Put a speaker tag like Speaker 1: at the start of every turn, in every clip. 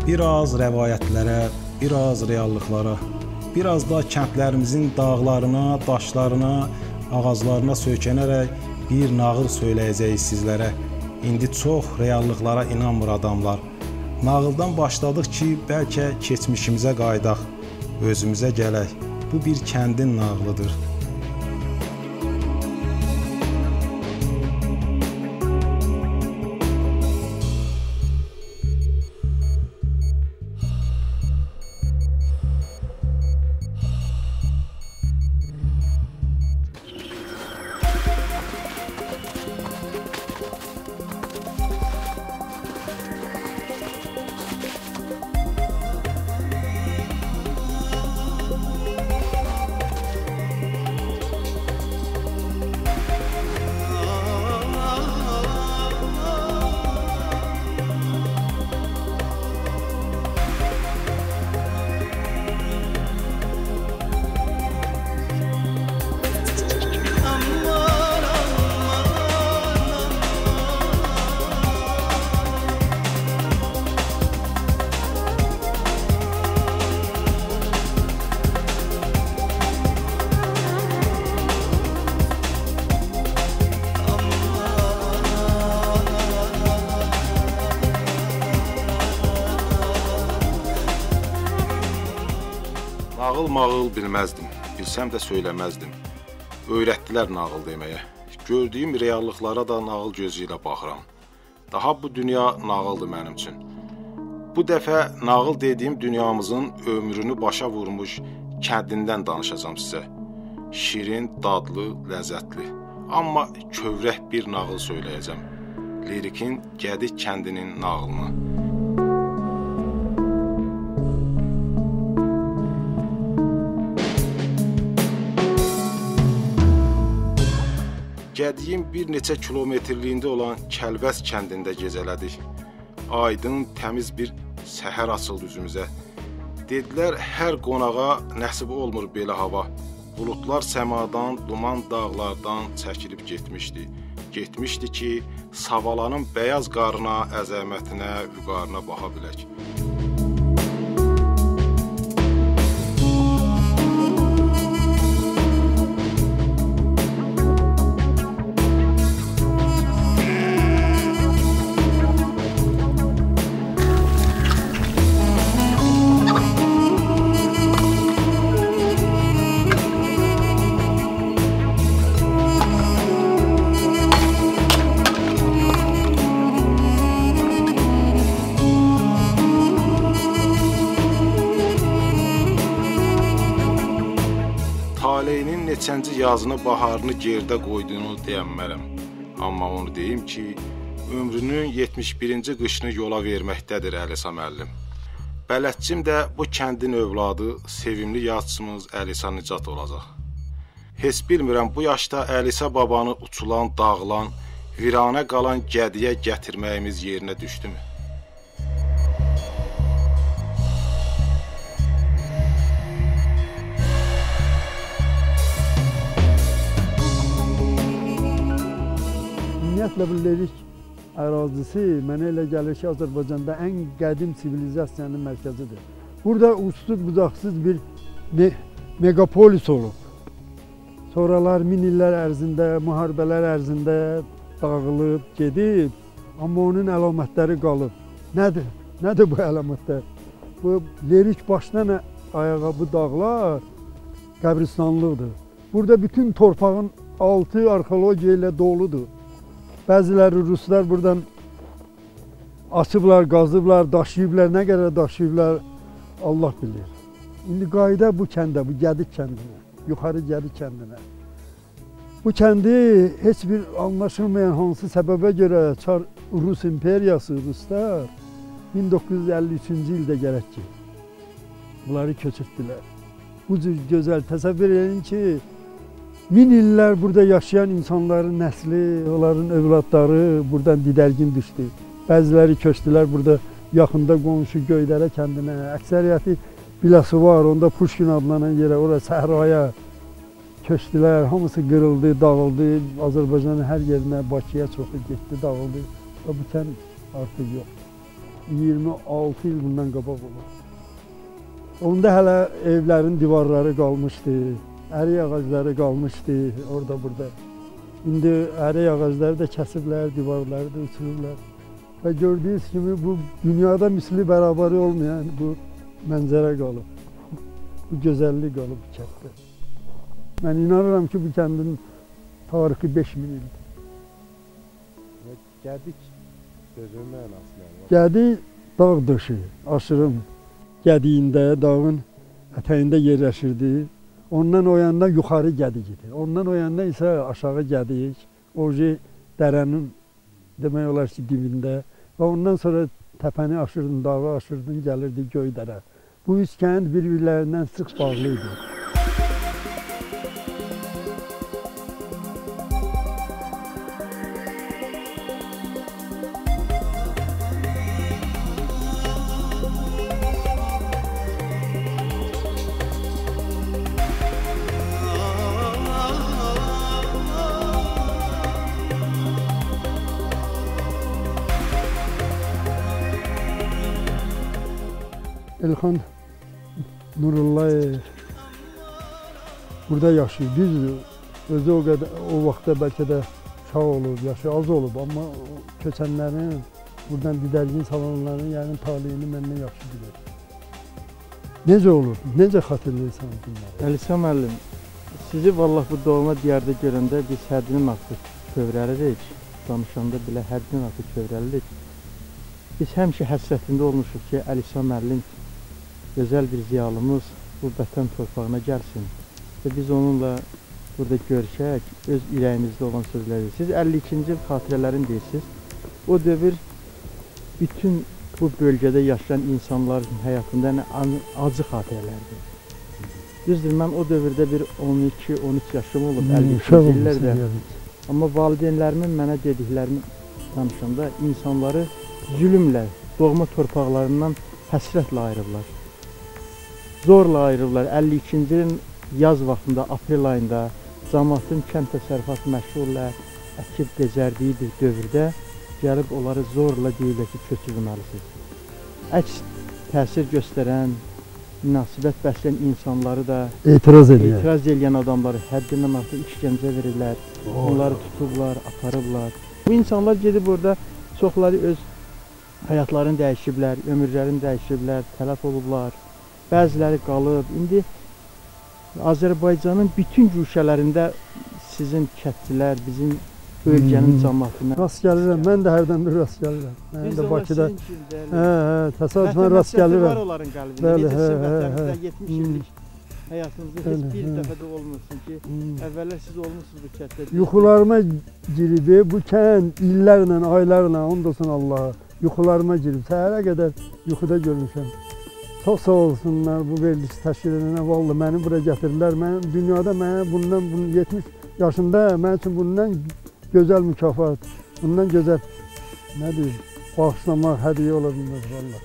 Speaker 1: biraz rəvayətlərə, biraz reallıqlara, biraz da kəndlərimizin dağlarına, daşlarına, ağaclarına söykənərək bir nağıl söyləyəcəyik sizlərə. İndi çox reallıqlara inanmır adamlar. Nağıldan başladıq ki, bəlkə keçmişimizə qayıdaq, özümüzə gələk. Bu bir kəndin nağılıdır.
Speaker 2: Nağıl bilməzdim, bilsəm də söyləməzdim. Öyrətdilər nağıl deməyə. Gördüyüm reallıqlara da nağıl gözü ilə baxıram. Daha bu dünya nağıldır mənim üçün. Bu dəfə nağıl dediyim dünyamızın ömrünü başa vurmuş kəndindən danışacağım sizə. Şirin, dadlı, ləzzətli. Amma kövrək bir nağıl söyləyəcəm. Lirikin Gədik kəndinin nağılını. Gədiyin bir neçə kilometrliyində olan Kəlbəz kəndində gecələdik. Aydın, təmiz bir səhər açıldı üzümüzə. Dedilər, hər qonağa nəsib olmur belə hava. Buludlar səmadan, duman dağlardan çəkilib getmişdi. Getmişdi ki, Savalanın bəyaz qarına, əzəmətinə, vüqarına baxa bilək. Taleyinin neçənci yazını, baharını gerdə qoyduğunu deyənmərəm. Amma onu deyim ki, ömrünün 71-ci qışını yola verməkdədir Əlisa müəllim. Bələdçim də bu kəndin övladı, sevimli yazçımız Əlisa Nicat olacaq. Heç bilmirəm bu yaşda Əlisa babanı uçulan, dağılan, viranə qalan Gədiyə gətirməyimiz yerinə düşdümü?
Speaker 3: Ümumiyyətlə, bu lirik ərazisi mənə elə gəlir ki, Azərbaycanda ən qədim sivilizasiyanın mərkəzidir. Burada uçsuz bucaqsız bir megapolis olub. Sonralar min illər ərzində, müharibələr ərzində dağılıb, gedib, amma onun əlamətləri qalıb. Nədir? Nədir bu əlamətlər? Bu lirik başdan ayağa bu dağlar qəbristanlıqdır. Burada bütün torpağın altı arxeologiya ilə doludur. Bəziləri ruslar buradan açıblar, qazıblar, daşıyıblar, nə qədər daşıyıblar, Allah bilir. İndi qayıda bu kəndə, bu Gədik kəndinə, yuxarı Gədik kəndinə. Bu kəndi heç bir anlaşılmayan hansı səbəbə görə Rus imperiyası, Ruslar 1953-cü ildə gərək ki, bunları köçürtdülər. Bu cür gözəl təsəvvür edin ki, min illər burada yaşayan insanların nəsli, onların övladları buradan didərgin düşdü. Bəziləri köçdülər burada yaxında qonşu Göydərə kəndinə. Əksəriyyəti bilası var, onda Puşkin adlanan yerə, oraya səhraya köçdülər. Hamısı qırıldı, dağıldı. Azərbaycanın hər yerinə, Bakıya çoxu getdi, dağıldı. Bu kənd artıq yox. 26 il bundan qabaq olur. Onda hələ evlərin divarları qalmışdı, ərik ağacları qalmışdı orada burada. İndi ərik ağacları da kəsiblər, divarları da uçururlar. Və gördüyünüz kimi bu dünyada misli bərabəri olmayan bu mənzərə qalıb. Bu gözəllik qalıb bu kənddə. Mən inanıram ki, bu kəndin tarixi 5000 ildir.
Speaker 4: Gədik sözün mənası nə?
Speaker 3: Gədik dağ döşü, aşırım gədiyində, dağın ətəyində yerləşirdi. Ondan o yanda yuxarı gədik idi. Ondan o yanda isə aşağı gədik. Oji dərənin demək olar ki, dibində. Və ondan sonra təpəni aşırdın, dağı aşırdın, gəlirdi Göydərə. Bu üç kənd bir-birlərindən sıx bağlı idi. Elxan Nurullayev burada yaşayır. Düzdür, özü o vaxtda bəlkə də uşaq olub, yaşı az olub, amma köçənlərin, buradan didərgin salonların yəni taleyini məndən yaxşı bilir. Necə olur, necə xatırlayırsan bunları?
Speaker 5: Əlisə müəllim, sizi vallah bu doğma diyarda görəndə biz həddinin artıq kövrəlirik, danışanda belə həddinin artıq kövrəlirik. Biz həmişə həsrətində olmuşuq ki, Əlisə müəllim gözəl bir ziyalımız bu vətən torpağına gəlsin və biz onunla burada görüşək, öz ürəyimizdə olan sözləri. Siz 52-ci il xatirələrini deyirsiniz. O dövr bütün bu bölgədə yaşayan insanların həyatında acı xatirələrdir. Düzdür, mən o dövrdə bir 12-13 yaşım olub, 52-ci illərdə. Amma valideynlərimin mənə dediklərini danışanda insanları zülümlə, doğma torpaqlarından həsrətlə ayırırlar. Zorla ayırırlar. 52-ci ilin yaz vaxtında, aprel ayında cəmaatın kənd təsərrüfatı məşğullə əkib becərdiyi bir dövrdə gəlib onları zorla deyirlər ki, köçürülməlisiniz. Əks təsir göstərən, münasibət bəsləyən insanları da etiraz edən adamları həddindən artıq işgəncə verirlər, onları tutublar, aparıblar. Bu insanlar gedib orada çoxları öz həyatlarını dəyişiblər, ömürlərini dəyişiblər, tələf olublar. Bəziləri qalıb. İndi Azərbaycanın bütün güşələrində sizin kəndçilər, bizim bölgənin cəmaatına
Speaker 3: rast gəlirəm. Mən də hərdən bir rast gəlirəm. Mən də Bakıda təsadüfən rast gəlirəm.
Speaker 5: Var onların qəlbində. Necə vətənimizdə 70 illik həyatınızda heç bir dəfə də olmursun ki, əvvəllər siz olmuşsunuz bu kənddə.
Speaker 3: Yuxularıma girib, bu kənd illərlə, aylarla, ondan Allaha yuxularıma girib. Səhərə qədər yuxuda görmüşəm. Çox sağ olsunlar bu verilişi təşkil edənə. Vallahi məni bura gətirdilər. Mən dünyada mənə bundan 70 yaşında mən üçün bundan gözəl mükafat, bundan gözəl nə deyim, bağışlamaq, hədiyyə ola bilməz vallahi.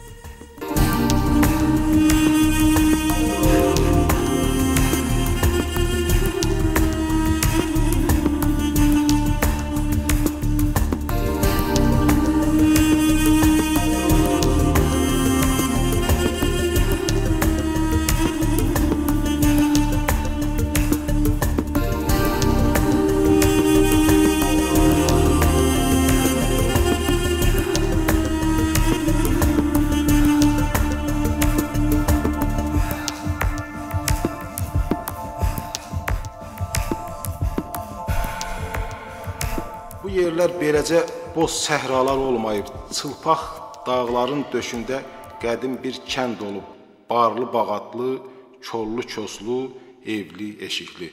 Speaker 2: Bu yerlər beləcə boz səhralar olmayıb, çılpaq dağların döşündə qədim bir kənd olub, barlı bağatlı, kollu köslu, evli, eşikli.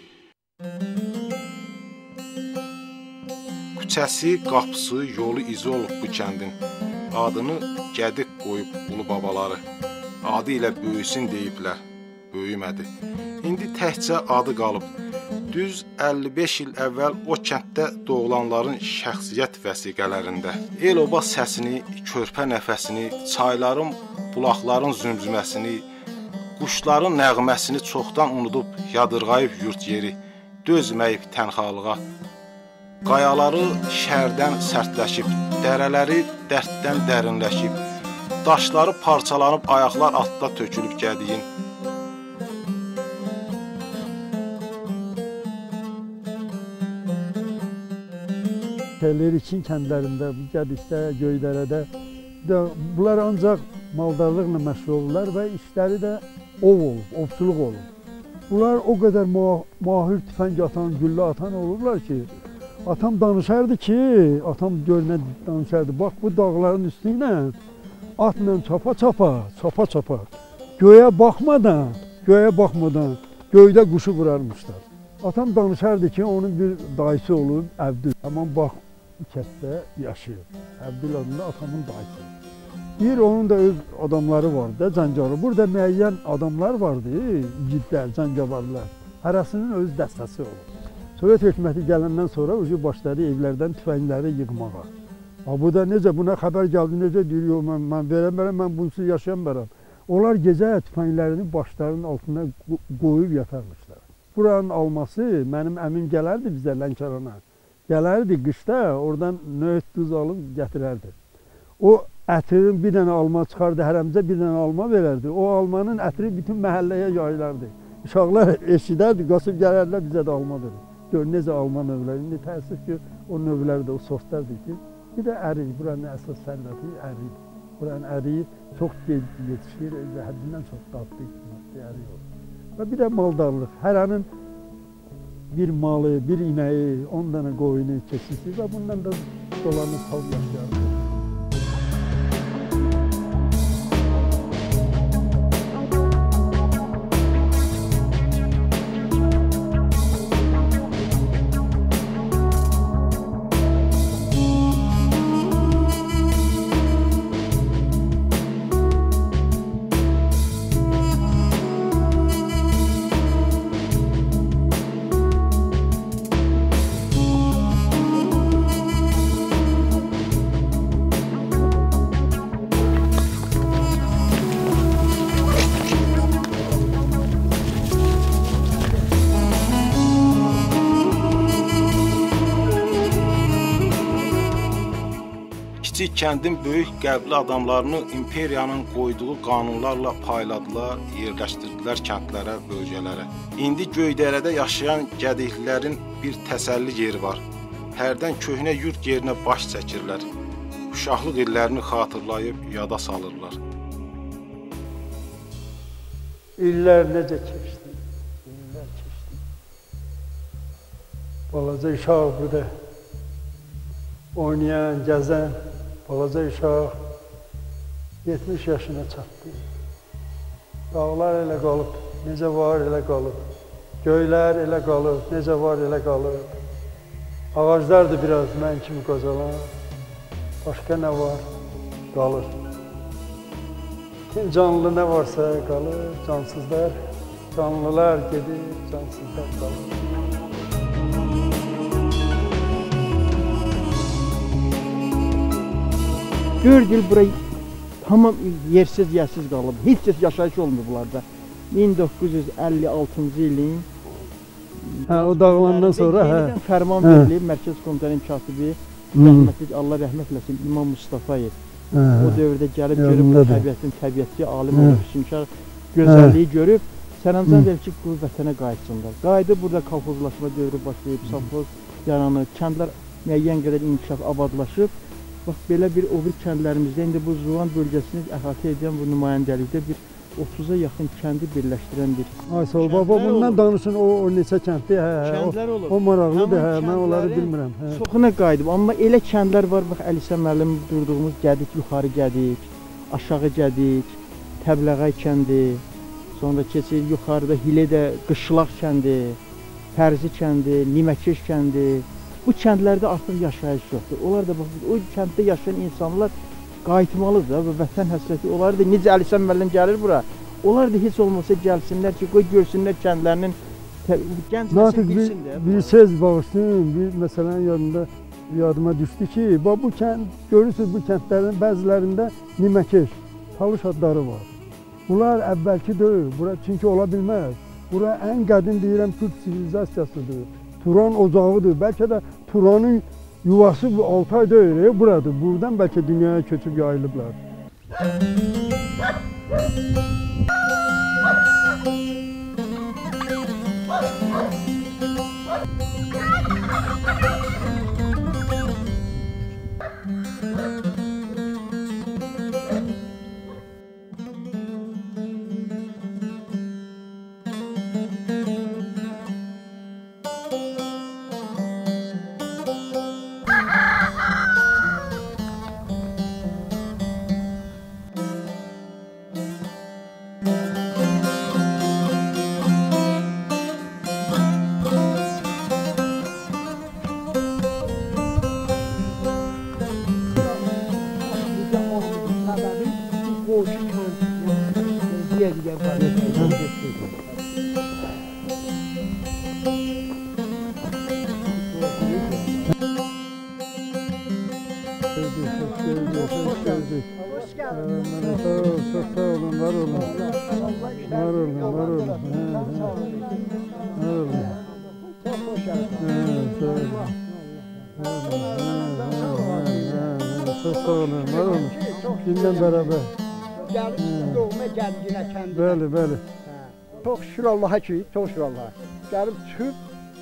Speaker 2: Küçəsi, qapısı, yolu izi olub bu kəndin. Adını Gədik qoyub ulu babaları. Adı ilə böyüsün deyiblər, böyümədi. İndi təkcə adı qalıb. Düz 55 il əvvəl o kənddə doğulanların şəxsiyyət vəsiqələrində el-oba səsini, körpə nəfəsini, çayların, bulaqların zümzüməsini, quşların nəğməsini çoxdan unudub yadırğayıb yurt yeri, dözməyib tənhalığa. Qayaları şərdən sərtləşib, dərələri dərddən dərinləşib, daşları parçalanıb ayaqlar altda tökülüb gədiyin.
Speaker 3: Lerikin kəndlərində, bu Gədikdə, Göydərədə bunlar ancaq maldarlıqla məşğul olurlar və işləri də ov olub, ovçuluq olub. Bunlar o qədər mahir tüfəng atan, güllə atan olurlar ki, atam danışardı ki, atam görünə danışardı, bax bu dağların üstü ilə atla çapa, göyə baxmadan, göydə quşu vurarmışlar. Atam danışardı ki, onun bir dayısı olub, Əbdül. Aman bax, bu kənddə yaşayır. Əbdül adında atamın dayısı. Bir onun da öz adamları vardı da, Cəncarı. Burada müəyyən adamlar vardı, igidlər, cəngavarlar. Hərəsinin öz dəstəsi olub. Sovet hökuməti gələndən sonra başladı evlərdən tüfəngləri yığmağa. Bu da necə, buna xəbər gəldi, necə deyir, mən verəm, mən bunsuz yaşayam. Onlar gecə tüfənglərini başlarının altına qoyub yatarmışlar. Buranın alması, mənim əmim gələrdi bizə Lənkərana. Gələrdi qışda, oradan nöğüt duz alıb gətirərdi. O ətirin bir dənə alma çıxardı, hərəmizə bir dənə alma verərdi. O almanın ətiri bütün məhəlləyə yayılardı. Uşaqlar eşidərdi, qaçıb gələrlər, bizə də alma verir. Gör, necə alma növləri. İndi təəssüf ki, o növlər də o sortlardır ki, bir də ərik, buranın əsas sərvəti ərik. Buranın əriyi çox yetişir və həddindən çox dadlı ərik olur. Və bir də maldarlıq. Hərənin bir malı, bir inəyi, 10 dənə qoyunu, keçisi və bundan da dolanıb tavuk yaşayardı.
Speaker 2: Kiçik kəndin böyük qəbli adamlarını imperiyanın qoyduğu qanunlarla payladılar, yerləşdirdilər kəndlərə, bölgələrə. İndi Göydərədə yaşayan Gədiklilərin bir təsəlli yeri var. Hərdən köhnə yurt yerinə baş çəkirlər. Uşaqlıq illərini xatırlayıb yada salırlar.
Speaker 3: İllər necə keçdi, illər keçdi. Balaca uşaq burada oynayan, gəzən, balaca uşaq 70 yaşına çatdı. Dağlar elə qalıb, necə var elə qalıb. Göylər elə qalıb, necə var elə qalıb. Ağaclar da biraz mən kimi qocalan. Başqa nə var, qalır. Kim canlı nə varsa qalır, cansızlar. Canlılar gedir, cansızlar qalır.
Speaker 5: Dörd il burayı tamam yersiz, yersiz qalıb. Heç yaşayış olmuyor bunlarda. 1956-cı ilin
Speaker 3: o dağılandan sonra
Speaker 5: fərman verilib Mərkəz Komitənin katibi rəhmətli Allah rəhmət eləsin İmam Mustafayev. O dövrdə gəlib görüb təbiətin təbiətçi alim olub, şimşar gözəlliyi görüb sərəncam verir ki, bu vətənə qayıtsınlar. Qayıdıb burada kolxozlaşma dövrü başlayıb, safxoz yaranır, kəndlər müəyyən qədər inkişaf abadlaşıb. Bax belə bir o bir kəndlərimizdə indi bu Zuvan bölgəsini əhatə edən bu nümayəndəlikdə bir 30-a yaxın kəndi birləşdirən bir.
Speaker 3: Ay sağ ol baba, bundan danışın o neçə kənddir,
Speaker 5: kəndlər olur.
Speaker 3: O maraqlıdır, mən onları bilmirəm.
Speaker 5: Çoxuna qayıdıb, amma elə kəndlər var, bax Əlisə müəllim durduğumuz Gədik, yuxarı Gədik, aşağı Gədik, Təbləğay kəndi, sonra keçir yuxarıda Hilədə Qışlaq kəndi, Fərzi kəndi, Niməkeş kəndi. Bu kəndlərdə artıq yaşayış yoxdur. Onlar da bax, o kənddə yaşayan insanlar qayıtmalıdır və vətən həsrəti. Onlar da necə Əlisən müəllim gəlir bura, onlar da heç olmasa gəlsinlər ki, qoy görsünlər kəndlərinin gənc nəsil bilsin də. Bir
Speaker 3: söz bağışlayın, bir məsələn yadıma düşdü ki, bu kənd, görürsünüz bu kəndlərin bəzilərində Niməkeş, Talış adları var. Bunlar əvvəlki deyil, çünki ola bilməz. Bura ən qədim deyirəm Türk sivilizasiyasıdır. Turan ocağıdır. Bəlkə də Turanın yuvası bu Altay deyil, buradır. Buradan bəlkə dünyaya köçüb yayılıblar. Hoş geldiniz. Sağ olun, var olun. Var olun, var olun. Var olun. Çok hoş geldiniz. Çok sağ olun, var olun. Bizimle beraber.
Speaker 6: Gəlib doğma gəldiyinə kəndinə.
Speaker 3: Bəli, bəli.
Speaker 6: Çox şükür Allaha ki, çox şükür Allaha. Gəlib çıxıb,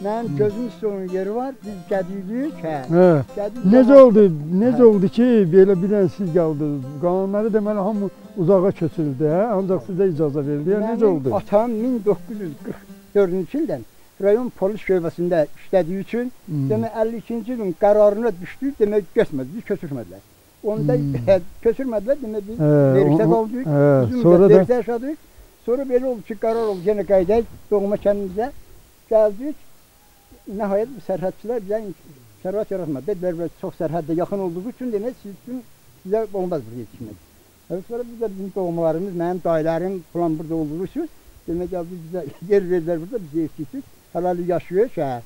Speaker 6: mənim gözüm üstünün yeri var, biz gədirik,
Speaker 3: Hə. Necə oldu ki, belə bir dənə siz gəldiniz? Qanunları deməli hamı uzağa köçürdü, hə? Ancaq sizə icazə verildi, necə oldu?
Speaker 6: Atam 1944-cü ildən rayon polis şöbəsində işlədiyi üçün, demək 52-ci ilin qərarına düşdü, demək götürmədilər, köçürmədilər. Onda köçürmədilər, demək biz verişdə qaldıq, bizim verişdə yaşadıq. Sonra belə oldu ki, qərar oldu, yenə qaydək doğma kəndimizə gəldik. Nəhayət bu sərhədçilər bizə şərait yaratmadı. Dedilər, çox sərhəddə yaxın olduğu üçün demək, sizə olmaz burada yetişmək. Sonra biz də bizim doğmalarımız, mənim dayılarım falan burada olduğu üçün, demək, bizə yer verdilər burada, bizə yetişdik. Hələ yaşayır şəhər.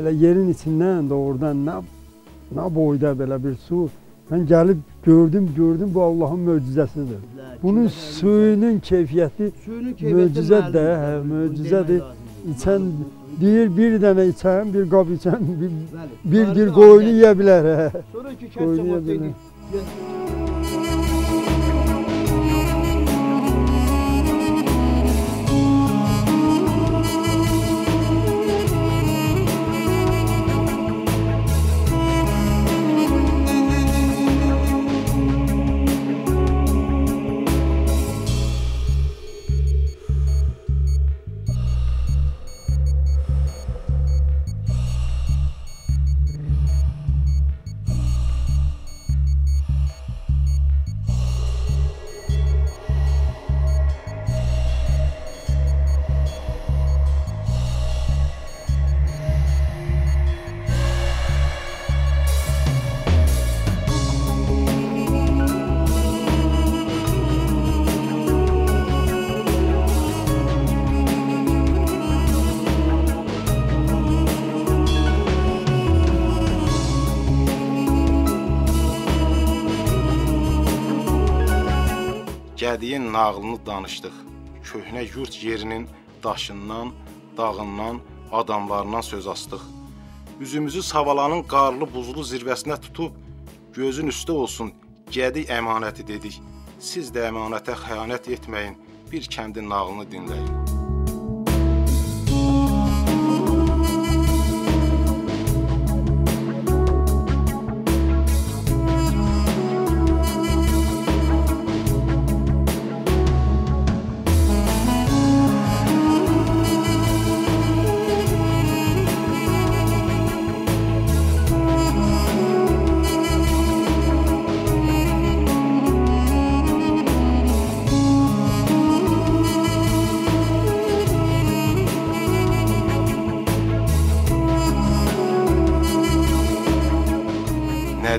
Speaker 3: Elə yerin içindən doğrudan nə boyda belə bir su. Mən gəlib gördüm bu Allahın möcüzəsidir. Bunun suyunun keyfiyyəti möcüzədir, möcüzədir. İçən deyir bir dənə içən, bir qab içən, bir qoyunu yeyə bilər.
Speaker 6: Sonraki kənd
Speaker 2: Gədiyin nağılını danışdıq. Köhnə yurt yerinin daşından, dağından, adamlarından söz astıq. Üzümüzü Savalanın qarlı buzlu zirvəsinə tutub, gözün üstə olsun, Gədi əmanəti dedik. Siz də əmanətə xəyanət etməyin, bir kəndin nağılını dinləyin.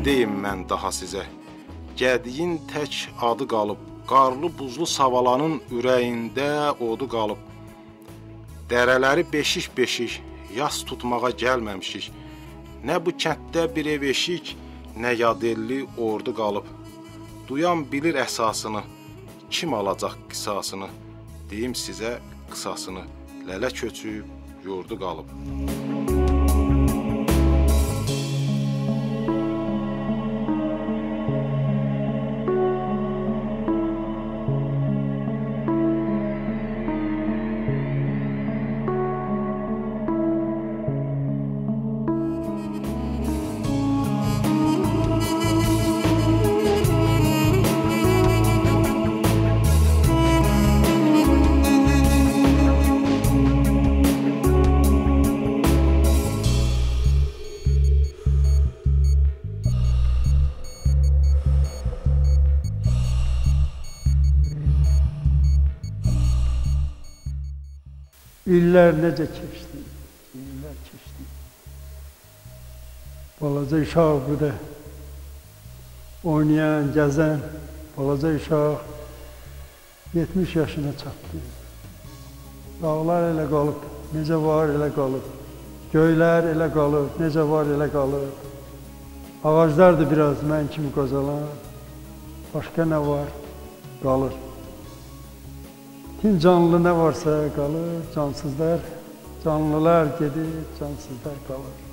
Speaker 2: deyim mən daha sizə? Gədiyin tək adı qalıb, qarlı buzlu savalanın ürəyində odu qalıb. Dərələri beşik-beşik, yas tutmağa gəlməmişik. Nə bu kənddə bir ev eşik, nə yadelli ordu qalıb. Duyan bilir əsasını, kim alacaq qisasını? Deyim sizə qısasını, lələ köçüb, yurdu qalıb.
Speaker 3: İllər necə keçdi, illər keçdi. Balaca uşaq burada oynayan, gəzən, balaca uşaq 70 yaşına çatdı. Dağlar elə qalıb, necə var elə qalıb. Göylər elə qalıb, necə var elə qalıb. Ağaclar da biraz mən kimi qozalan, başqa nə var, qalır. Bütün canlı nə varsa qalır, cansızlar, canlılar gedir, cansızlar qalır.